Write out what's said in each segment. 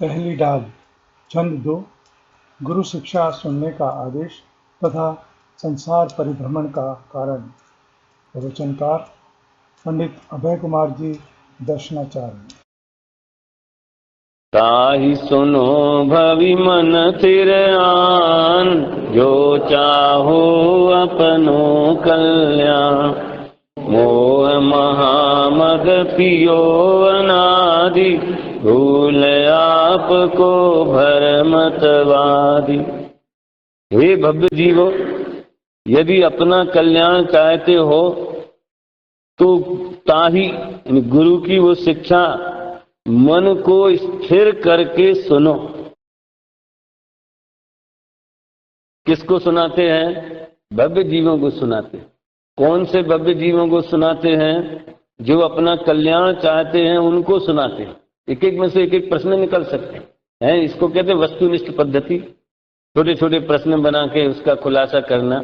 पहली डाल छंद 2 गुरु शिक्षा सुनने का आदेश तथा संसार परिभ्रमण का कारण। प्रवचनकार पंडित अभय कुमार जी दर्शनाचार्य। ताहि सुनो भवि मन थिर आन, जो चाहो अपनो कल्याण। मोह महामद पियो अनादि, भूल आपको भरमतवादी। हे भव्य जीवो, यदि अपना कल्याण चाहते हो तो ताही गुरु की वो शिक्षा मन को स्थिर करके सुनो। किसको सुनाते हैं? भव्य जीवों को सुनाते हैं। कौन से भव्य जीवों को सुनाते हैं? जो अपना कल्याण चाहते हैं उनको सुनाते हैं। एक एक में से एक एक प्रश्न निकल सकते हैं। इसको कहते हैं वस्तुनिष्ठ पद्धति। छोटे छोटे प्रश्न बना के उसका खुलासा करना।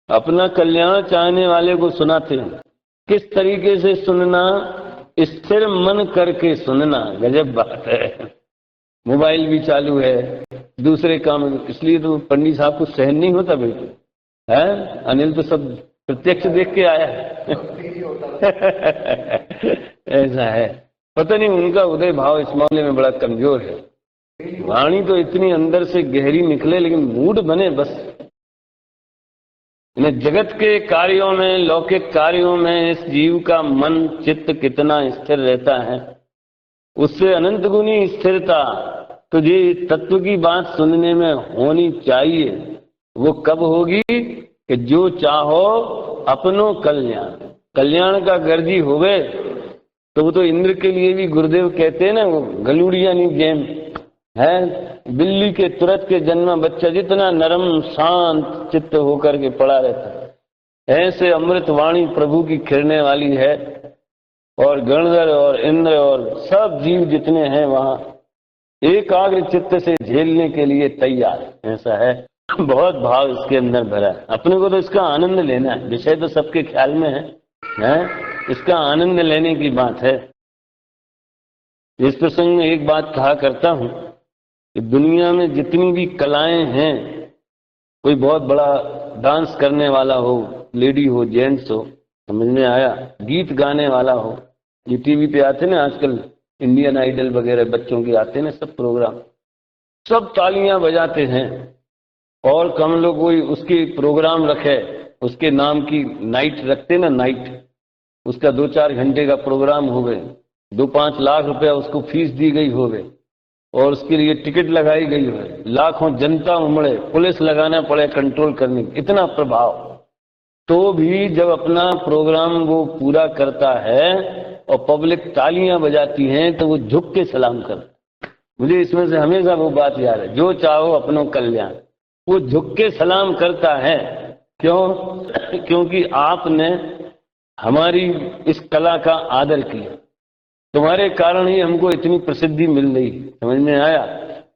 अपना कल्याण चाहने वाले को सुनाते हैं। किस तरीके से सुनना? स्थिर मन करके सुनना। गजब बात है। मोबाइल भी चालू है, दूसरे काम, इसलिए तो पंडित साहब को सहन नहीं होता बिल्कुल है। अनिल तो सब प्रत्यक्ष देख के आया है। ऐसा है। पता नहीं उनका उदय भाव इस मामले में बड़ा कमजोर है। वाणी तो इतनी अंदर से गहरी निकले, लेकिन मूड बने बस। जगत के कार्यों में, लौकिक कार्यों में इस जीव का मन चित्त कितना स्थिर रहता है, उससे अनंत गुनी स्थिरता तुझे तत्व की बात सुनने में होनी चाहिए। वो कब होगी? कि जो चाहो अपनो कल्याण। कल्याण का गर्जी होवे तो वो तो इंद्र के लिए भी गुरुदेव कहते हैं ना, वो गलूड़िया नहीं गेम है। बिल्ली के तुरंत के जन्मा बच्चा जितना नरम शांत चित्त होकर के पड़ा रहता है, ऐसे अमृत वाणी प्रभु की खिरने वाली है। और गणधर और इंद्र और सब जीव जितने हैं वहां एकाग्र चित्त से झेलने के लिए तैयार। ऐसा है। बहुत भाव इसके अंदर भरा है। अपने को तो इसका आनंद लेना है। विषय तो सबके ख्याल में है? इसका आनंद लेने की बात है। इस प्रसंग में एक बात कहा करता हूं कि दुनिया में जितनी भी कलाएं हैं, कोई बहुत बड़ा डांस करने वाला हो, लेडी हो, जेंट्स हो, समझ में आया, गीत गाने वाला हो, ये टीवी पे आते ना आजकल, इंडियन आइडल वगैरह बच्चों के आते ना सब प्रोग्राम, सब तालियां बजाते हैं। और कम लोग कोई उसके प्रोग्राम रखे, उसके नाम की नाइट रखते ना, नाइट, उसका 2-4 घंटे का प्रोग्राम हो गए, 2-5 लाख रुपया उसको फीस दी गई हो गए, और उसके लिए टिकट लगाई गई हो, लाखों जनता उमड़े, पुलिस लगाना पड़े कंट्रोल करने, इतना प्रभाव। तो भी जब अपना प्रोग्राम वो पूरा करता है और पब्लिक तालियां बजाती है तो वो झुक के सलाम करता। मुझे इसमें से हमेशा वो बात याद है, जो चाहो अपनो कल्याण। वो झुक के सलाम करता है। क्यों? क्योंकि आपने हमारी इस कला का आदर किया। तुम्हारे कारण ही हमको इतनी प्रसिद्धि मिल रही। समझ में आया?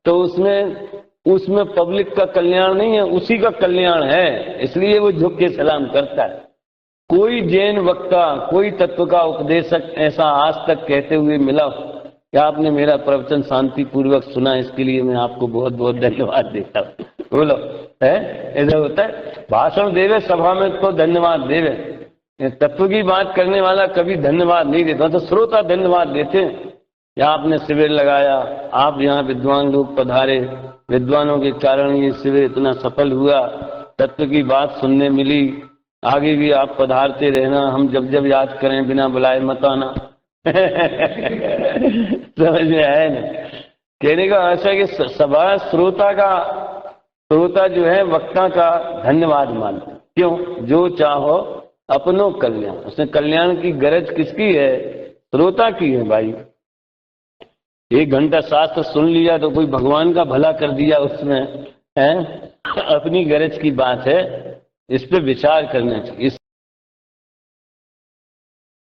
तो उसमें पब्लिक का कल्याण नहीं है, उसी का कल्याण है, इसलिए वो झुक के सलाम करता है। कोई जैन वक्ता, कोई तत्व का उपदेशक ऐसा आज तक कहते हुए मिला कि आपने मेरा प्रवचन शांति पूर्वक सुना, इसके लिए मैं आपको बहुत बहुत धन्यवाद देता हूं। बोलो, है ऐसा होता है? भाषण देवे सभा में तो धन्यवाद देवे, तत्व की बात करने वाला कभी धन्यवाद नहीं देता। तो श्रोता धन्यवाद देते हैं कि आपने शिविर लगाया, आप यहाँ विद्वान लोग पधारे, विद्वानों के कारण ये शिविर इतना सफल हुआ, तत्व की बात सुनने मिली, आगे भी आप पधारते रहना, हम जब जब याद करें बिना बुलाए मत आना। समझ में आया ना? कहने का ऐसा कि सभा श्रोता जो है वक्ता का धन्यवाद मानते। क्यों? जो चाहो अपनो कल्याण। उसने कल्याण की गरज किसकी है? श्रोता की है भाई। 1 घंटा शास्त्र सुन लिया तो कोई भगवान का भला कर दिया उसमें, है? अपनी गरज की बात है, इस पे विचार करना चाहिए।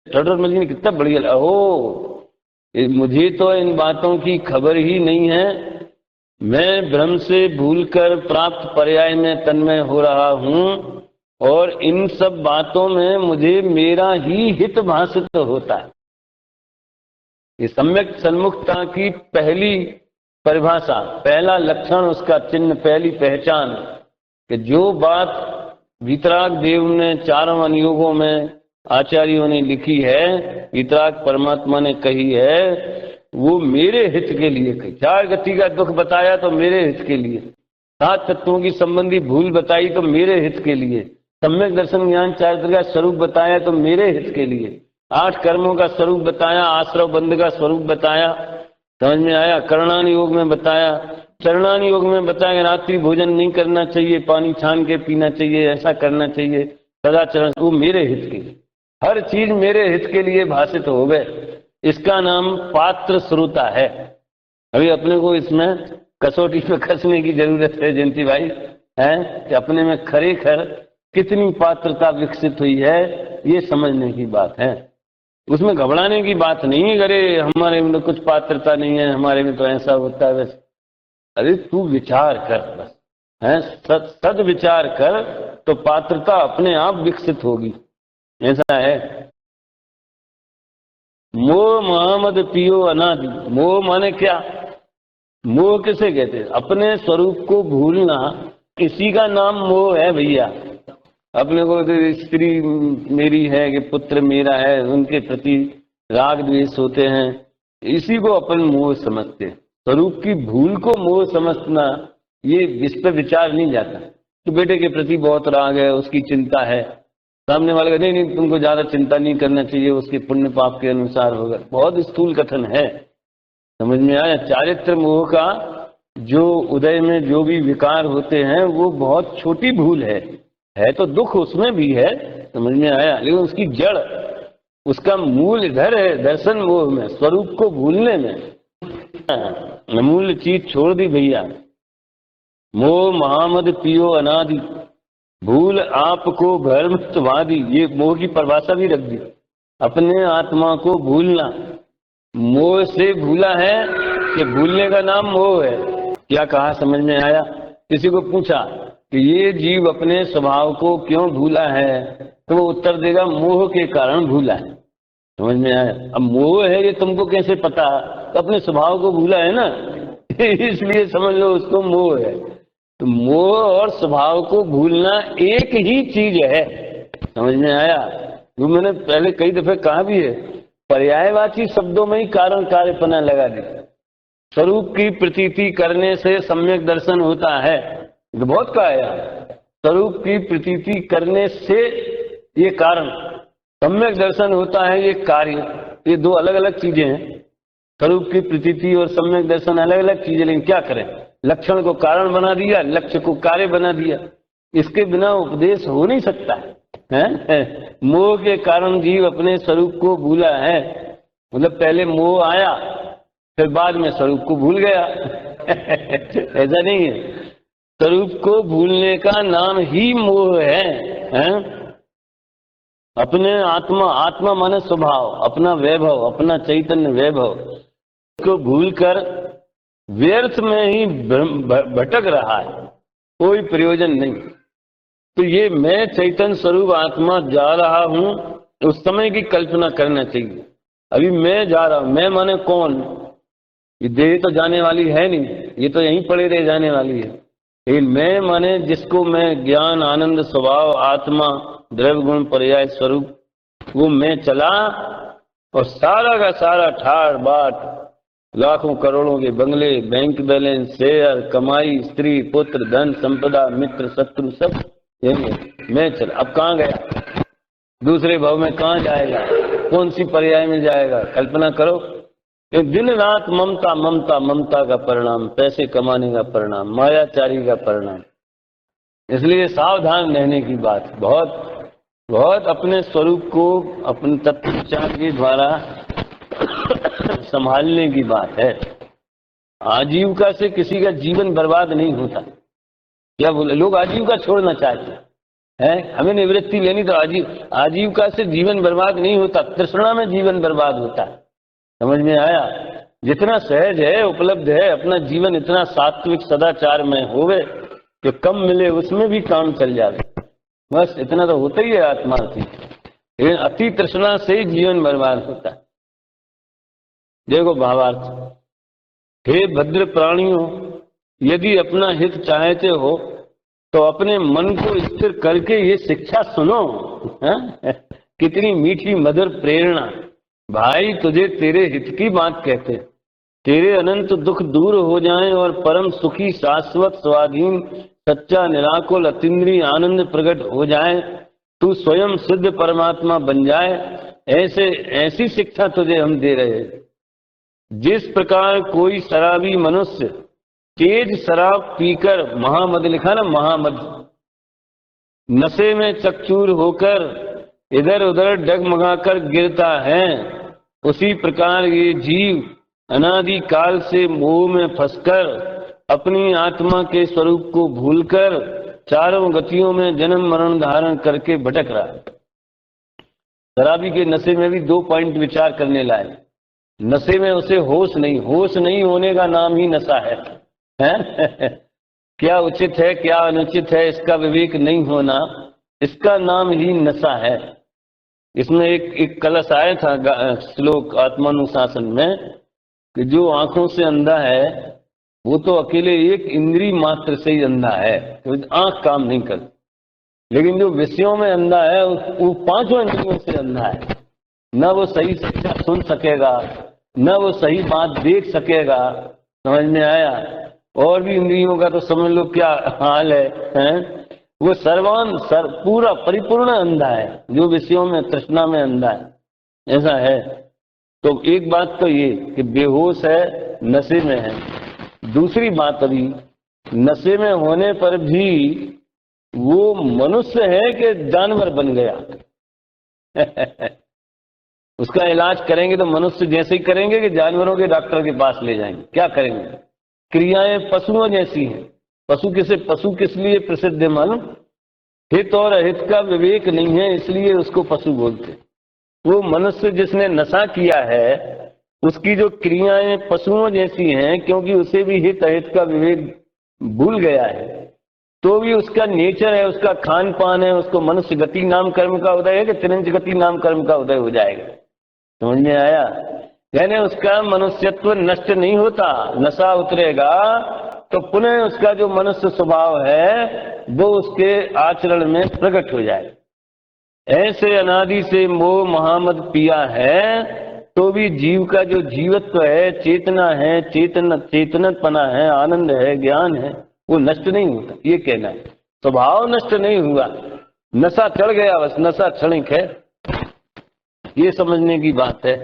टटर मछली कितना बढ़िया। ओह, मुझे तो इन बातों की खबर ही नहीं है। मैं भ्रम से भूलकर प्राप्त पर्याय में तन्मय हो रहा हूं, और इन सब बातों में मुझे मेरा ही हित भाषित होता है। ये सम्यक सन्मुखता की पहली परिभाषा, पहला लक्षण, उसका चिन्ह, पहली पहचान कि जो बात वीतराग देव ने चारों अनुयोगों में आचार्यों ने लिखी है, वीतराग परमात्मा ने कही है, वो मेरे हित के लिए कही। चार गति का दुख बताया तो मेरे हित के लिए, 7 तत्वों की संबंधी भूल बताई तो मेरे हित के लिए, सम्यक दर्शन ज्ञान चारित्र का स्वरूप बताया तो मेरे हित के लिए, 8 कर्मों का स्वरूप बताया, आश्रव बंध का स्वरूप बताया, समझ में आया, करणान योग में बताया, चरणान योग में बताया रात्रि भोजन नहीं करना चाहिए, पानी छान के पीना चाहिए, ऐसा करना चाहिए, सदाचरण, वो मेरे हित के लिए, हर चीज मेरे हित के लिए भाषित हो गए। इसका नाम पात्र श्रोता है। अभी अपने को इसमें कसौटी पे कसने की जरूरत है जयंती भाई, है कि अपने में खरेखर कितनी पात्रता विकसित हुई है, ये समझने की बात है। उसमें घबराने की बात नहीं है, अरे हमारे में कुछ पात्रता नहीं है, हमारे में तो ऐसा होता है वैसे। अरे तू विचार कर बस, है सद विचार कर तो पात्रता अपने आप विकसित होगी, ऐसा है। मोह मोहम्मद पियो अनादि, मोह माने क्या, मोह किसे कहते हैं, अपने स्वरूप को भूलना, इसी का नाम मोह है भैया। अपने को तो स्त्री मेरी है कि पुत्र मेरा है, उनके प्रति राग द्वेष होते हैं, इसी को अपन मोह समझते हैं। स्वरूप की भूल को मोह समझना, ये इस पर विचार नहीं जाता। तो बेटे के प्रति बहुत राग है, उसकी चिंता है, सामने वाले का नहीं तुमको ज्यादा चिंता नहीं करना चाहिए, उसके पुण्य पाप के अनुसार होगा, बहुत स्थूल कथन है, समझ में आया। चारित्र मोह का जो उदय में जो भी विकार होते हैं वो बहुत छोटी भूल है तो दुख उसमें भी है, समझ में आया, लेकिन उसकी जड़, उसका मूल इधर है, दर्शन मोह में, स्वरूप को भूलने में। मूल चीज छोड़ दी भैया। मोह महामद पियो अनादि, भूल आपको भ्रमवादी, ये मोह की परिभाषा भी रख दी। अपने आत्मा को भूलना, मोह से भूला है कि भूलने का नाम मोह है। क्या कहा, समझ में आया। किसी को पूछा कि ये जीव अपने स्वभाव को क्यों भूला है, तो वो उत्तर देगा मोह के कारण भूला है, समझ में आया। अब मोह है ये तुमको कैसे पता, तो अपने स्वभाव को भूला है ना इसलिए समझ लो उसको मोह है। तो मोह और स्वभाव को भूलना एक ही चीज है, समझ में आया। जो मैंने पहले कई दफे कहा भी है, पर्यायवाची शब्दों में ही कारण कार्यपना लगा दी। स्वरूप की प्रतीति करने से सम्यक दर्शन होता है, तो बहुत कहा है, स्वरूप की प्रतीति करने से ये कारण, सम्यक दर्शन होता है ये कार्य, ये दो अलग अलग चीजें हैं। स्वरूप की प्रतीति और सम्यक दर्शन अलग अलग चीजें, लेकिन क्या करें, लक्षण को कारण बना दिया, लक्ष्य को कार्य बना दिया। इसके बिना उपदेश हो नहीं सकता है। मोह के कारण जीव अपने स्वरूप को भूला है, मतलब पहले मोह आया फिर बाद में स्वरूप को भूल गया ऐसा नहीं है। स्वरूप को भूलने का नाम ही मोह है? अपने आत्मा, आत्मा माने स्वभाव, अपना वैभव, अपना चैतन्य वैभव को भूलकर व्यर्थ में ही भटक रहा है, कोई प्रयोजन नहीं। तो ये मैं चैतन्य स्वरूप आत्मा जा रहा हूं, उस समय की कल्पना करना चाहिए। अभी मैं जा रहा हूं, मैं माने कौन, ये देह तो जाने वाली है नहीं, ये तो यहीं पड़े रह जाने वाली है। लेकिन मैं माने जिसको मैं ज्ञान आनंद स्वभाव आत्मा द्रव्य गुण पर्याय स्वरूप, वो मैं चला और सारा का सारा ठाड़ बाट, लाखों करोड़ों के बंगले, बैंक बैलेंस, शेयर, कमाई, स्त्री पुत्र धन संपदा मित्र शत्रु सब मैं चला। अब कहाँ गया, दूसरे भाव में कहाँ जाएगा, कौन सी पर्याय में जाएगा, कल्पना करो। दिन रात ममता ममता ममता का परिणाम, पैसे कमाने का परिणाम, मायाचारी का परिणाम। इसलिए सावधान रहने की बात, बहुत बहुत अपने स्वरूप को अपने तत्वचार के द्वारा संभालने की बात है। आजीविका से किसी का जीवन बर्बाद नहीं होता। क्या बोले लोग, आजीविका छोड़ना चाहते हैं, हमें निवृत्ति लेनी, तो आजीविका से जीवन बर्बाद नहीं होता, तृष्णा में जीवन बर्बाद होता है, समझ में आया। जितना सहज है उपलब्ध है, अपना जीवन इतना सात्विक सदाचार में होवे कि कम मिले उसमें भी काम चल जाए, बस इतना तो होता ही है आत्मा की। लेकिन अति तृष्णा से ही जीवन बर्बाद होता है। देखो भावार्थ, हे भद्र प्राणियों, यदि अपना हित चाहते हो तो अपने मन को स्थिर करके ये शिक्षा सुनो। हैं? कितनी मीठी मधुर प्रेरणा। भाई तुझे तेरे हित की बात कहते हैं, तेरे अनंत दुख दूर हो जाएं और परम सुखी शाश्वत स्वाधीन सच्चा निराकुल अतीन्द्रिय आनंद प्रकट हो जाए, तू स्वयं सिद्ध परमात्मा बन जाए, ऐसी शिक्षा तुझे हम दे रहे हैं। जिस प्रकार कोई शराबी मनुष्य तेज शराब पीकर, महामद लिखा ना, महामद, नशे में चकचूर होकर इधर उधर डगमगाकर गिरता है, उसी प्रकार ये जीव अनादि काल से मोह में फंसकर अपनी आत्मा के स्वरूप को भूलकर चारों गतियों में जन्म मरण धारण करके भटक रहा है। शराबी के नशे में भी 2 पॉइंट विचार करने लायक। नशे में उसे होश नहीं होने का नाम ही नशा है। क्या उचित है क्या अनुचित है इसका विवेक नहीं होना, इसका नाम ही नशा है। इसमें एक कलश आया था श्लोक आत्मानुशासन में कि जो आंखों से अंधा है वो तो अकेले एक इंद्री मात्र से ही अंधा है, तो आंख काम नहीं करती, लेकिन जो विषयों में अंधा है वो 5 इंद्रियों से अंधा है। न वो सही शिक्षा सुन सकेगा, न वो सही बात देख सकेगा। समझ में आया? और भी इंद्रियों का तो समझ लो क्या हाल है? वो पूरा परिपूर्ण अंधा है, जो विषयों में तृष्णा में अंधा है, ऐसा है। तो एक बात तो ये कि बेहोश है, नशे में है। दूसरी बात, अभी नशे में होने पर भी वो मनुष्य है कि जानवर बन गया। उसका इलाज करेंगे तो मनुष्य जैसे ही करेंगे कि जानवरों के डॉक्टर के पास ले जाएंगे? क्या करेंगे? क्रियाएं पशुओं जैसी हैं। पशु किस लिए प्रसिद्ध है मालूम? हित और अहित का विवेक नहीं है, इसलिए उसको पशु बोलते। वो मनुष्य जिसने नशा किया है उसकी जो क्रियाएं पशुओं जैसी हैं, क्योंकि उसे भी हित अहित का विवेक भूल गया है। तो भी उसका नेचर है, उसका खान पान है, उसको मनुष्य गति नाम कर्म का उदय है कि तिरंज गति नाम कर्म का उदय हो जाएगा। समझ में आया? यानी उसका मनुष्यत्व नष्ट नहीं होता। नशा उतरेगा तो पुनः उसका जो मनुष्य स्वभाव है वो उसके आचरण में प्रकट हो जाएगा। ऐसे अनादि से मोह महामद पिया है तो भी जीव का जो जीवत्व है, चेतना है, चेतनपना है, आनंद है, ज्ञान है, वो नष्ट नहीं होता। ये कहना है, स्वभाव नष्ट नहीं हुआ, नशा चढ़ गया, बस नशा क्षणिक है, ये समझने की बात है।